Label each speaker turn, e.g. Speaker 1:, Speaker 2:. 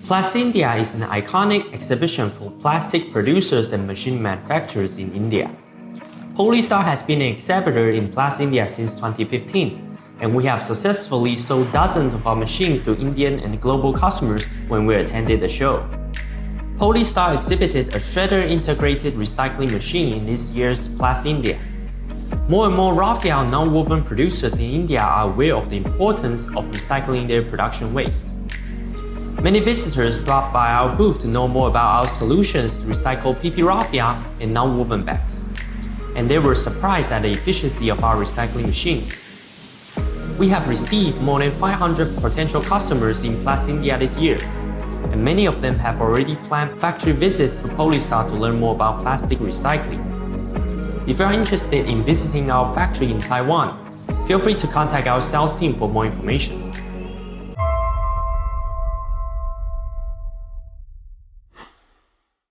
Speaker 1: Plastindia is an iconic exhibition for plastic producers and machine manufacturers in India. Polystar has been an exhibitor in Plastindia since 2015, and we have successfully sold dozens of our machines to Indian and global customers when we attended the show. Polystar exhibited a shredder-integrated recycling machine in this year's Plastindia. More and more raffia and non-woven producers in India are aware of the importance of recycling their production waste. Many visitors stopped by our booth to know more about our solutions to recycle PP raffia and non-woven bags, and they were surprised at the efficiency of our recycling machines. We have received more than 500 potential customers in Plastindia this year, and many of them have already planned factory visits to Polystar to learn more about plastic recycling. If you are interested in visiting our factory in Taiwan, feel free to contact our sales team for more information.